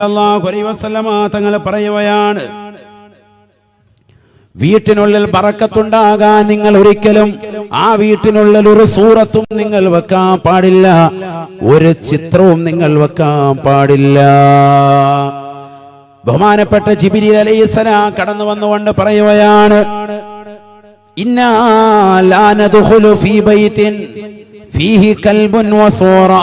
സല്ലല്ലാഹു അലൈഹി വസല്ലമ തങ്ങൾ പറയുകയാണ്, വീട്ടിനുള്ളിൽ ബറക്കത്തുണ്ടാകാൻ നിങ്ങൾ ഒരിക്കലും ആ വീട്ടിനുള്ളിൽ ഒരു സൂറത്തും നിങ്ങൾ വെക്കാൻ പാടില്ല, ഒരു ചിത്രവും നിങ്ങൾ വെക്കാൻ പാടില്ല. ബഹുമാനപ്പെട്ട ജിബ്രീൽ അലൈഹിസ്സലാം കടന്നു വന്നുകൊണ്ട് പറയുകയാണ്, ഇന്നാ ലാ നദ്ഖുലു ഫീ ബൈത്തിൻ ഫീഹി കൽബുൻ വസൂറാ.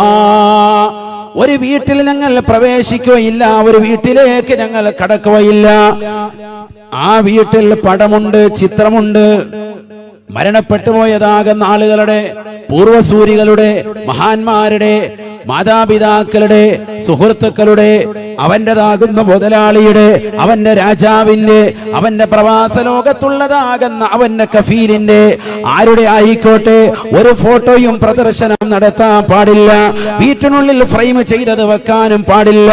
ഒരു വീട്ടിൽ ഞങ്ങൾ പ്രവേശിക്കുകയില്ല, ഒരു വീട്ടിലേക്ക് ഞങ്ങൾ കടക്കുകയില്ല. ആ വീട്ടിൽ പടമുണ്ട്, ചിത്രമുണ്ട്, മരണപ്പെട്ടു പോയതാകുന്ന ആളുകളുടെ, പൂർവസൂരികളുടെ, മഹാന്മാരുടെ, മാതാപിതാക്കളുടെ, സുഹൃത്തുക്കളുടെ, അവന്റേതാകുന്ന മുതലാളിയുടെ, അവന്റെ രാജാവിന്റെ, അവന്റെ പ്രവാസ ലോകത്തുള്ളതാകുന്ന അവന്റെ കഫീലിന്റെ, ആരുടെ ആയിക്കോട്ടെ, ഒരു ഫോട്ടോയും പ്രദർശനം നടത്താൻ പാടില്ല. വീട്ടിനുള്ളിൽ ഫ്രെയിം ചെയ്തത് വെക്കാനും പാടില്ല.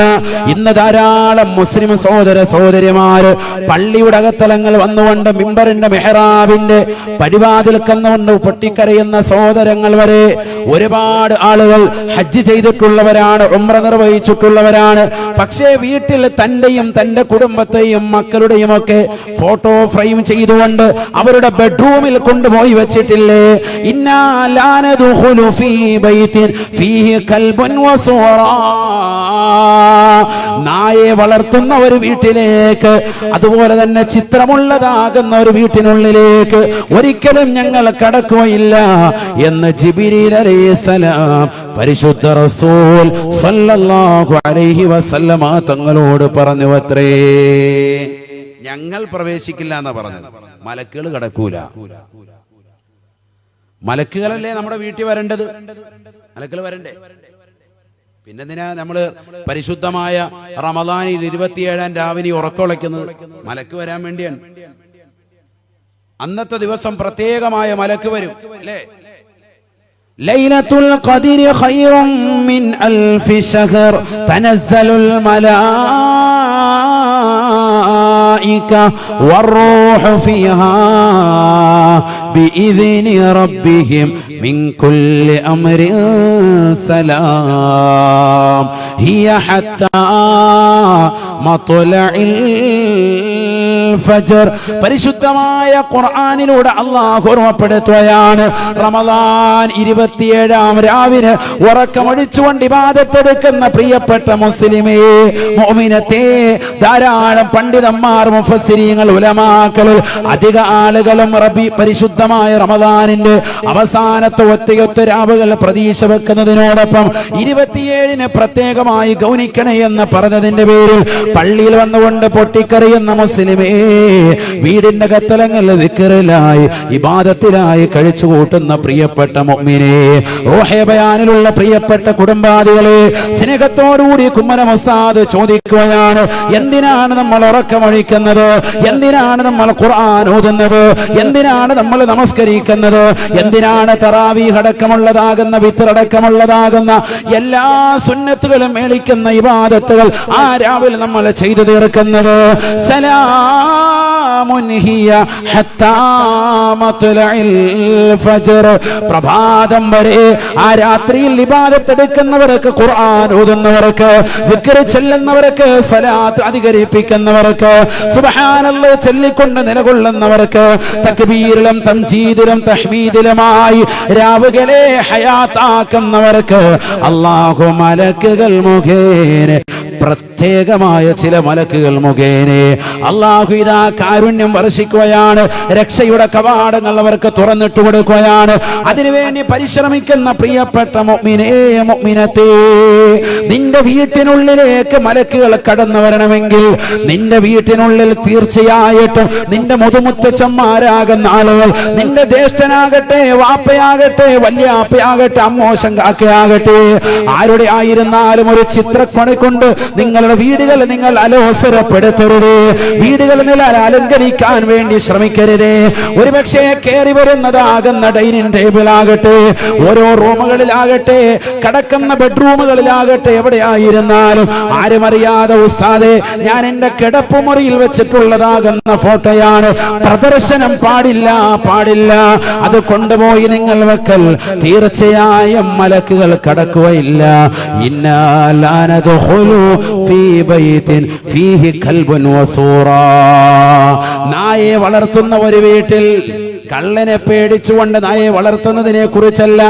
ഇന്ന് ധാരാളം മുസ്ലിം സഹോദര സഹോദരിമാര് പള്ളിയുടെ അകത്തലങ്ങൾ വന്നുകൊണ്ട് മിമ്പറിന്റെ മെഹ്റാബിന്റെ പടിവാതിൽ കന്നുകൊണ്ട് പൊട്ടിക്കരയുന്ന സഹോദരങ്ങൾ വരെ ഒരുപാട് ആളുകൾ ഹജ്ജ് ചെയ്തിട്ടുള്ളവരാണ്, ഉംറ നിർവഹിച്ചിട്ടുള്ളവരാണ്. പക്ഷേ വീട്ടിൽ തന്റെയും തന്റെ കുടുംബത്തെയും മക്കളുടെയും ഒക്കെ ഫോട്ടോ ഫ്രെയിം ചെയ്തുകൊണ്ട് അവരുടെ ബെഡ്റൂമിൽ കൊണ്ടുപോയി വെച്ചിട്ടില്ലേ. ഇന്നാ ലാ നദ്ഖുലു ഫീ ബൈത്തിൻ ഫീഹി കൽബുൻ വസൂറാ. നായെ വളർത്തുന്ന ഒരു വീട്ടിലേക്ക്, അതുപോലെ തന്നെ ചിത്രമുള്ളതാകുന്ന ഒരു വീട്ടിനുള്ളിലേക്ക് ഒരിക്കലും ഞങ്ങൾ കടക്കുകയില്ല എന്ന് ജിബ്രീൽ അലൈഹിസ്സലാം പരിശുദ്ധ റസൂൽ സല്ലല്ലാഹു അലൈഹി വസല്ലമ തങ്ങളോട് പറഞ്ഞു അത്രേ. ഞങ്ങൾ പ്രവേശിക്കില്ല എന്നാ പറഞ്ഞത്, മലക്കുകൾ കടക്കൂല. മലക്കുകളല്ലേ നമ്മുടെ വീട്ടിൽ വരേണ്ടത്, മലക്കുകൾ വരണ്ടേ? പിന്നെന്തിനാ നമ്മള് പരിശുദ്ധമായ റമദാനിൽ 27-ാം രാവിലെ ഉറക്കമുളയ്ക്കുന്നത്? മലക്ക് വരാൻ വേണ്ടിയാണ്. അന്നത്തെ ദിവസം പ്രത്യേകമായ മലക്ക് വരും, അല്ലേ? ലൈലത്തുൽ ഖദ്രി ഖൈറും മിൻ അൽഫി ശഹർ തനസ്സലുൽ മലായിക വറൂഹു ഫീഹാ ബിഇذനി റബ്ബിഹിം മിൻ കുല്ലി അംരിൻ സലാം ഹിയ ഹത്താ മത്ലഇൽ ഫജ്ർ. പരിശുദ്ധമായ ഖുർആനിലൂടെ അല്ലാഹു ഓർമ്മപ്പെടുത്തുകയാണ്, റമദാൻ 27-ാം രാവിലെ ഉറക്കമൊഴിച്ചുകൊണ്ട് ഇബാദത്തെടുക്കുന്ന പ്രിയപ്പെട്ട മുസ്ലിമേ, മുഅ്മിനത്തേ, ധാരാളം പണ്ഡിതന്മാർ, മുഫസ്സിരീങ്ങൾ, ഉലമാക്കൾ, അധിക ആളുകളും പരിശുദ്ധമായ റമദാനിന്റെ അവസാനത്തെ ഒറ്റയൊറ്റ രാവുകൾ പ്രതീക്ഷ വെക്കുന്നതിനോടൊപ്പം 27-ന് പ്രത്യേകമായി ഗൗനിക്കണേ എന്ന് പറഞ്ഞതിന്റെ പേരിൽ പള്ളിയിൽ വന്നുകൊണ്ട് പൊട്ടിക്കറിയുന്ന മുസ്ലിമേ, വീടിന്റെ കത്തലങ്ങൾ ദിക്റിലായി ഇബാദത്തിലായി കഴിച്ചു കൂട്ടുന്ന പ്രിയപ്പെട്ട മുഅ്മിനേ, റൂഹേ ബയാനിലുള്ള പ്രിയപ്പെട്ട കുടുംബാദികളെ, സ്നേഹത്തോടുകൂടി കുമ്മനം ഉസ്താദ് ചോദിക്കുകയാണ്, എന്തിനാണ് നമ്മൾ ഉറക്കമൊഴിക്കുന്നത്? എന്തിനാണ് നമ്മൾ ഖുർആൻ ഓതുന്നത്? എന്തിനാണ് നമ്മൾ നമസ്കരിക്കുന്നത്? എന്തിനാണ് തറാവീഹ് അടക്കമുള്ളതാകുന്ന, വിത്ർ അടക്കമുള്ളതാകുന്ന എല്ലാ സുന്നത്തുകളും മേളിക്കുന്ന ഇബാദത്തുകൾ ആ രാവിലെ നമ്മൾ ചെയ്തു തീർക്കുന്നത്? സലാമുൻ ഹിയ ഹത്താ മത്ലഇൽ ഫജ്ർ. പ്രഭാതം വരെ ആ രാത്രിയിൽ ഇബാദത്ത് എടുക്കുന്നവർക്ക്, ഖുർആൻ ഓതുന്നവർക്ക്, ദിക്ർ ചെല്ലുന്നവർക്ക്, സ്വലാത്ത് അധികരിപ്പിക്കുന്നവർക്ക്, സുബ്ഹാനല്ലാഹ് ചൊല്ലിക്കൊണ്ട് നിലകൊള്ളുന്നവർക്ക്, തക്ബീറിലും തംജീദിലും തഹ്മീദിലുമായി രാവുകളെ ഹയാത്താക്കുന്നവർക്ക് അല്ലാഹു മലക്കുകൾ മുഖേന, പ്രത്യേകമായ ചില മലക്കുകൾ മുഖേന അല്ലാഹു ഇതാ കാരുണ്യം വർഷിക്കുകയാണ്, രക്ഷയുടെ കവാടങ്ങൾ അവർക്ക് തുറന്നിട്ട് കൊടുക്കുകയാണ്. അതിനുവേണ്ടി പരിശ്രമിക്കുന്ന പ്രിയപ്പെട്ട മുഅ്മിനേ, മുഅ്മിനത്തേ, നിന്റെ വീട്ടിനുള്ളിലേക്ക് മലക്കുകൾ കടന്നു വരണമെങ്കിൽ നിന്റെ വീട്ടിനുള്ളിൽ തീർച്ചയായിട്ടും നിന്റെ മുതുമുത്തച്ഛന്മാരാകുന്ന ആളുകൾ, നിന്റെ ജ്യേഷ്ഠനാകട്ടെ, വാപ്പയാകട്ടെ, വല്യാപ്പയാകട്ടെ, അമ്മോശം കാക്കയാകട്ടെ, ആരുടെ ആയിരുന്നാലും ഒരു ചിത്രപ്പണി കൊണ്ട് നിങ്ങളുടെ വീടുകൾ നിങ്ങൾ അലോസരപ്പെടുത്തരുത്. വീടുകൾ നിങ്ങൾ അലങ്കരിക്കാൻ വേണ്ടി ശ്രമിക്കരുത്. ഒരുപക്ഷെ കയറി വരുന്നതാകുന്ന ഡൈനിങ് ടേബിൾ ആകട്ടെ, ഓരോ റൂമുകളിലാകട്ടെ, കടക്കുന്ന ബെഡ്റൂമുകളിലാകട്ടെ, എവിടെയായിരുന്നാലും ആരും അറിയാതെ, ഉസ്താദേ, ഞാൻ എന്റെ കിടപ്പുമുറിയിൽ വെച്ചിട്ടുള്ളതാകുന്ന ഫോട്ടോയാണ്, പ്രദർശനം പാടില്ല, പാടില്ല, അത് കൊണ്ടുപോയി നിങ്ങൾ വെക്കൽ തീർച്ചയായും മലക്കുകൾ കടക്കുകയില്ല. ഇന്നാ ലാ നദ്ഖുലു ഫീ ബൈതിൻ ഫീഹി കൽബുൻ വസൂറാ. നായയെ വളർത്തുന്ന ഒരു വീട്ടിൽ കള്ളനെ പേടിച്ചുകൊണ്ട് നായയെ വളർത്തുന്നതിനെ കുറിച്ചല്ല,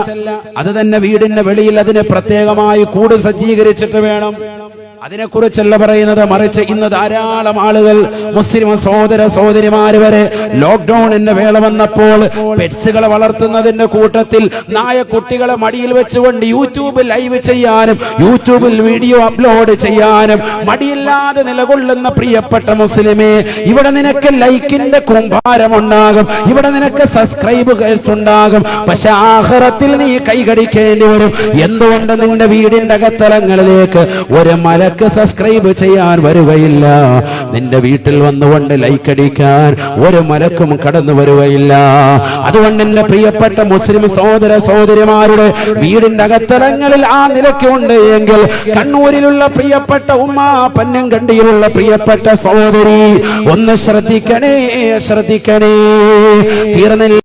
അത് തന്നെ വീടിന്റെ വെളിയിൽ അതിന് പ്രത്യേകമായി കൂട് സജ്ജീകരിച്ചിട്ട് വേണം, അതിനെക്കുറിച്ചല്ല പറയുന്നത്. മറിച്ച് ഇന്ന് ധാരാളം ആളുകൾ, മുസ്ലിം സഹോദര സഹോദരിമാര് വരെ ലോക്ക്ഡൌണിന്റെ വേള വന്നപ്പോൾ പെറ്റ്സുകളെ വളർത്തുന്നതിന്റെ കൂട്ടത്തിൽ നായക്കുട്ടികളെ മടിയിൽ വെച്ചുകൊണ്ട് യൂട്യൂബിൽ ലൈവ് ചെയ്യാനും യൂട്യൂബിൽ വീഡിയോ അപ്ലോഡ് ചെയ്യാനും മടിയില്ലാതെ നിലകൊള്ളുന്ന പ്രിയപ്പെട്ട മുസ്ലിമേ, ഇവിടെ നിനക്ക് ലൈക്കിന്റെ കൂമ്പാരമുണ്ടാകും, ഇവിടെ നിനക്ക് സബ്സ്ക്രൈബേഴ്സ് ഉണ്ടാകും, പക്ഷെ ആഖിറത്തിൽ നീ കൈകടിക്കേണ്ടി വരും. എന്തുകൊണ്ട്? നിന്റെ വീടിന്റെ അകത്തളങ്ങളിലേക്ക് ഒരു മല സബ്സ്ക്രൈബ് ചെയ്യാൻ വരുകയില്ല, നിന്റെ വീട്ടിൽ വന്നുകൊണ്ട് ലൈക്ക് അടിക്കാൻ ഒരു മലക്കും കടന്നു വരുകയില്ല. അതുകൊണ്ട് എന്റെ പ്രിയപ്പെട്ട മുസ്ലിം സഹോദര സഹോദരിമാരുടെ വീടിന്റെ അകത്തളങ്ങളിൽ ആ നിലയ്ക്കുണ്ട് എങ്കിൽ കണ്ണൂരിലുള്ള പ്രിയപ്പെട്ട ഉമ്മ, പന്നങ്കണ്ടിയിലുള്ള പ്രിയപ്പെട്ട സഹോദരി, ഒന്ന് ശ്രദ്ധിക്കണേ, ശ്രദ്ധിക്കണേ. തീർന്നില്ല.